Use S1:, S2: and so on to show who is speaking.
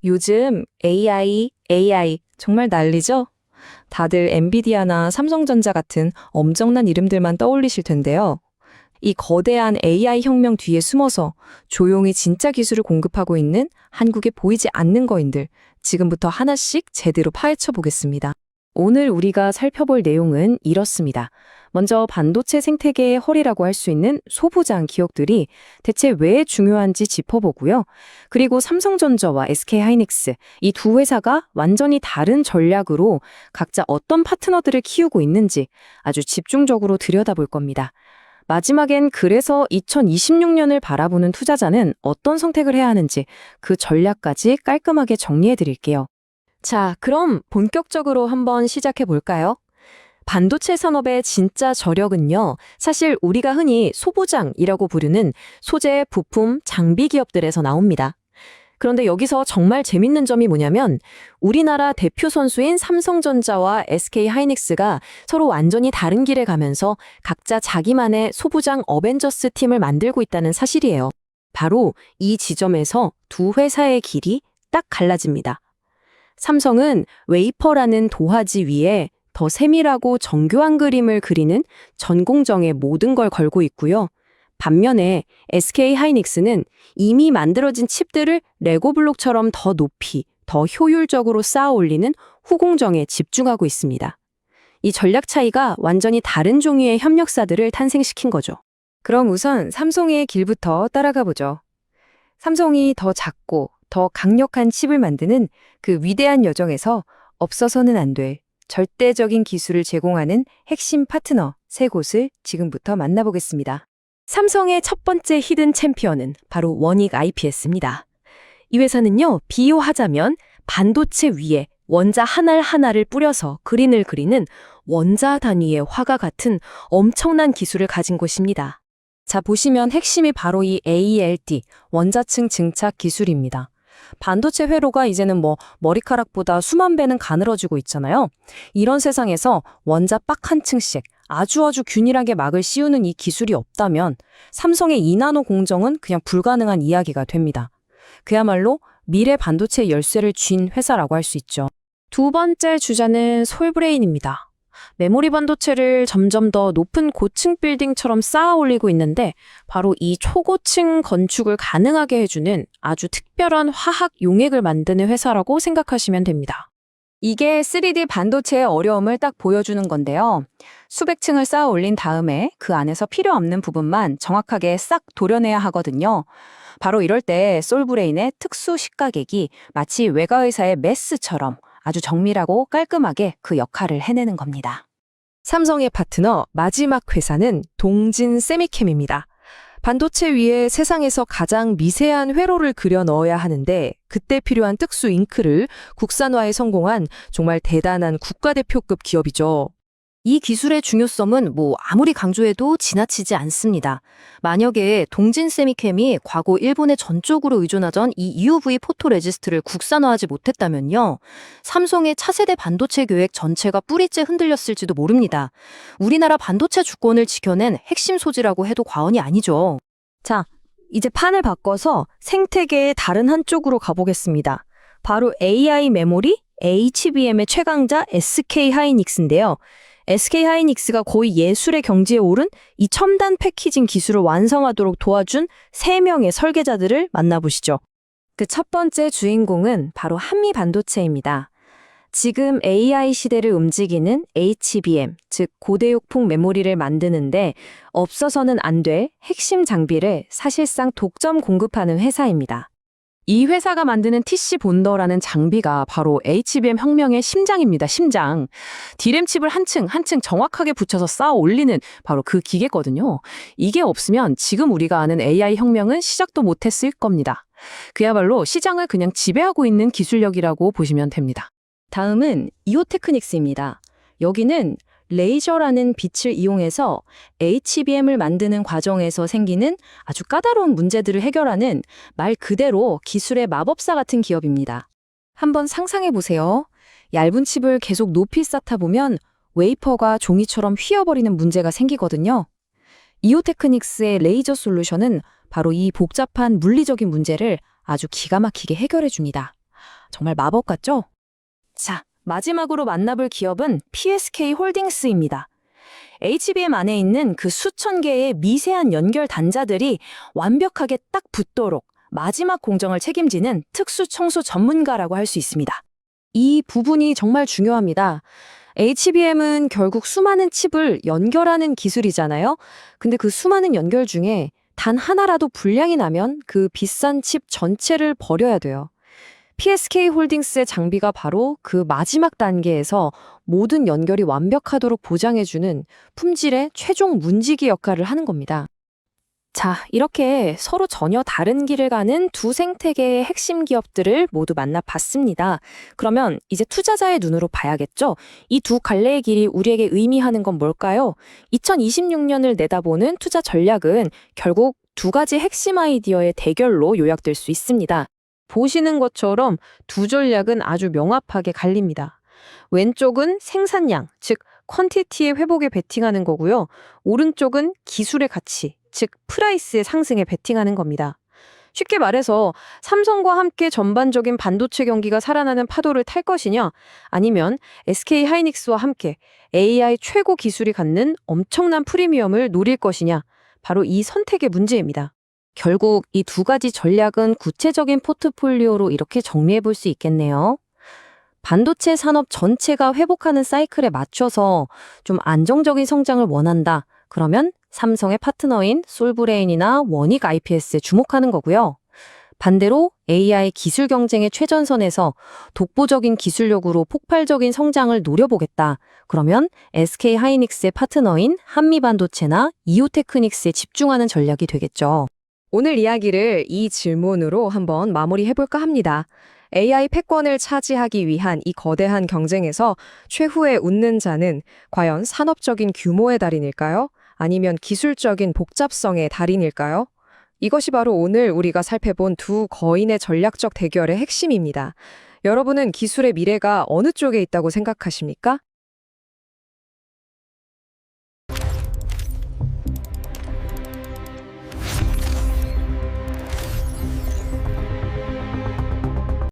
S1: 요즘 AI 정말 난리죠? 다들 엔비디아나 삼성전자 같은 엄청난 이름들만 떠올리실 텐데요. 이 거대한 AI 혁명 뒤에 숨어서 조용히 진짜 기술을 공급하고 있는 한국에 보이지 않는 거인들, 지금부터 하나씩 제대로 파헤쳐 보겠습니다. 오늘 우리가 살펴볼 내용은 이렇습니다. 먼저 반도체 생태계의 허리라고 할 수 있는 소부장 기업들이 대체 왜 중요한지 짚어보고요. 그리고 삼성전자와 SK하이닉스, 이 두 회사가 완전히 다른 전략으로 각자 어떤 파트너들을 키우고 있는지 아주 집중적으로 들여다볼 겁니다. 마지막엔 그래서 2026년을 바라보는 투자자는 어떤 선택을 해야 하는지 그 전략까지 깔끔하게 정리해 드릴게요. 자, 그럼 본격적으로 한번 시작해 볼까요? 반도체 산업의 진짜 저력은요, 사실 우리가 흔히 소부장이라고 부르는 소재, 부품, 장비 기업들에서 나옵니다. 그런데 여기서 정말 재밌는 점이 뭐냐면 우리나라 대표 선수인 삼성전자와 SK하이닉스가 서로 완전히 다른 길에 가면서 각자 자기만의 소부장 어벤져스 팀을 만들고 있다는 사실이에요. 바로 이 지점에서 두 회사의 길이 딱 갈라집니다. 삼성은 웨이퍼라는 도화지 위에 더 세밀하고 정교한 그림을 그리는 전공정의 모든 걸 걸고 있고요. 반면에 SK하이닉스는 이미 만들어진 칩들을 레고 블록처럼 더 높이, 더 효율적으로 쌓아 올리는 후공정에 집중하고 있습니다. 이 전략 차이가 완전히 다른 종류의 협력사들을 탄생시킨 거죠. 그럼 우선 삼성의 길부터 따라가 보죠. 삼성이 더 작고 더 강력한 칩을 만드는 그 위대한 여정에서 없어서는 안 될 절대적인 기술을 제공하는 핵심 파트너 세 곳을 지금부터 만나보겠습니다. 삼성의 첫 번째 히든 챔피언은 바로 원익 IPS입니다. 이 회사는요, 비유하자면 반도체 위에 원자 하나를 뿌려서 그린을 그리는 원자 단위의 화가 같은 엄청난 기술을 가진 곳입니다. 자, 보시면 핵심이 바로 이 ALD, 원자층 증착 기술입니다. 반도체 회로가 이제는 머리카락보다 수만 배는 가늘어지고 있잖아요. 이런 세상에서 원자 빡 한 층씩 아주 균일하게 막을 씌우는 이 기술이 없다면 삼성의 2나노 공정은 그냥 불가능한 이야기가 됩니다. 그야말로 미래 반도체 열쇠를 쥔 회사라고 할 수 있죠. 두 번째 주자는 솔브레인입니다. 메모리 반도체를 점점 더 높은 고층 빌딩처럼 쌓아 올리고 있는데 바로 이 초고층 건축을 가능하게 해주는 아주 특별한 화학 용액을 만드는 회사라고 생각하시면 됩니다. 이게 3D 반도체의 어려움을 딱 보여주는 건데요. 수백 층을 쌓아 올린 다음에 그 안에서 필요 없는 부분만 정확하게 싹 도려내야 하거든요. 바로 이럴 때 솔브레인의 특수 식가객이 마치 외과의사의 메스처럼 아주 정밀하고 깔끔하게 그 역할을 해내는 겁니다. 삼성의 파트너 마지막 회사는 동진 세미캠입니다. 반도체 위에 세상에서 가장 미세한 회로를 그려 넣어야 하는데 그때 필요한 특수 잉크를 국산화에 성공한 정말 대단한 국가대표급 기업이죠. 이 기술의 중요성은 아무리 강조해도 지나치지 않습니다. 만약에 동진 세미캠이 과거 일본에 전적으로 의존하던 이 EUV 포토레지스트를 국산화하지 못했다면요, 삼성의 차세대 반도체 계획 전체가 뿌리째 흔들렸을지도 모릅니다. 우리나라 반도체 주권을 지켜낸 핵심 소지라고 해도 과언이 아니죠. 자, 이제 판을 바꿔서 생태계의 다른 한쪽으로 가보겠습니다. 바로 AI 메모리, HBM의 최강자 SK하이닉스인데요. SK하이닉스가 거의 예술의 경지에 오른 이 첨단 패키징 기술을 완성하도록 도와준 3명의 설계자들을 만나보시죠. 그 첫 번째 주인공은 바로 한미 반도체입니다. 지금 AI 시대를 움직이는 HBM, 즉 고대역폭 메모리를 만드는데 없어서는 안 될 핵심 장비를 사실상 독점 공급하는 회사입니다. 이 회사가 만드는 TC 본더라는 장비가 바로 HBM 혁명의 심장입니다. 심장. D램 칩을 한 층 정확하게 붙여서 쌓아 올리는 바로 그 기계거든요. 이게 없으면 지금 우리가 아는 AI 혁명은 시작도 못했을 겁니다. 그야말로 시장을 그냥 지배하고 있는 기술력이라고 보시면 됩니다. 다음은 이오테크닉스입니다. 여기는 레이저라는 빛을 이용해서 HBM을 만드는 과정에서 생기는 아주 까다로운 문제들을 해결하는 말 그대로 기술의 마법사 같은 기업입니다. 한번 상상해 보세요. 얇은 칩을 계속 높이 쌓다 보면 웨이퍼가 종이처럼 휘어버리는 문제가 생기거든요. 이오테크닉스의 레이저 솔루션은 바로 이 복잡한 물리적인 문제를 아주 기가 막히게 해결해 줍니다. 정말 마법 같죠? 자, 마지막으로 만나볼 기업은 PSK 홀딩스입니다. HBM 안에 있는 그 수천 개의 미세한 연결 단자들이 완벽하게 딱 붙도록 마지막 공정을 책임지는 특수 청소 전문가라고 할 수 있습니다. 이 부분이 정말 중요합니다. HBM은 결국 수많은 칩을 연결하는 기술이잖아요. 근데 그 수많은 연결 중에 단 하나라도 불량이 나면 그 비싼 칩 전체를 버려야 돼요. PSK 홀딩스의 장비가 바로 그 마지막 단계에서 모든 연결이 완벽하도록 보장해주는 품질의 최종 문지기 역할을 하는 겁니다. 자, 이렇게 서로 전혀 다른 길을 가는 두 생태계의 핵심 기업들을 모두 만나봤습니다. 그러면 이제 투자자의 눈으로 봐야겠죠? 이 두 갈래의 길이 우리에게 의미하는 건 뭘까요? 2026년을 내다보는 투자 전략은 결국 두 가지 핵심 아이디어의 대결로 요약될 수 있습니다. 보시는 것처럼 두 전략은 아주 명확하게 갈립니다. 왼쪽은 생산량, 즉 퀀티티의 회복에 베팅하는 거고요. 오른쪽은 기술의 가치, 즉 프라이스의 상승에 베팅하는 겁니다. 쉽게 말해서 삼성과 함께 전반적인 반도체 경기가 살아나는 파도를 탈 것이냐, 아니면 SK 하이닉스와 함께 AI 최고 기술이 갖는 엄청난 프리미엄을 노릴 것이냐, 바로 이 선택의 문제입니다. 결국 이 두 가지 전략은 구체적인 포트폴리오로 이렇게 정리해 볼 수 있겠네요. 반도체 산업 전체가 회복하는 사이클에 맞춰서 좀 안정적인 성장을 원한다. 그러면 삼성의 파트너인 솔브레인이나 원익 IPS에 주목하는 거고요. 반대로 AI 기술 경쟁의 최전선에서 독보적인 기술력으로 폭발적인 성장을 노려보겠다. 그러면 SK 하이닉스의 파트너인 한미반도체나 이오테크닉스에 집중하는 전략이 되겠죠. 오늘 이야기를 이 질문으로 한번 마무리해볼까 합니다. AI 패권을 차지하기 위한 이 거대한 경쟁에서 최후에 웃는 자는 과연 산업적인 규모의 달인일까요? 아니면 기술적인 복잡성의 달인일까요? 이것이 바로 오늘 우리가 살펴본 두 거인의 전략적 대결의 핵심입니다. 여러분은 기술의 미래가 어느 쪽에 있다고 생각하십니까?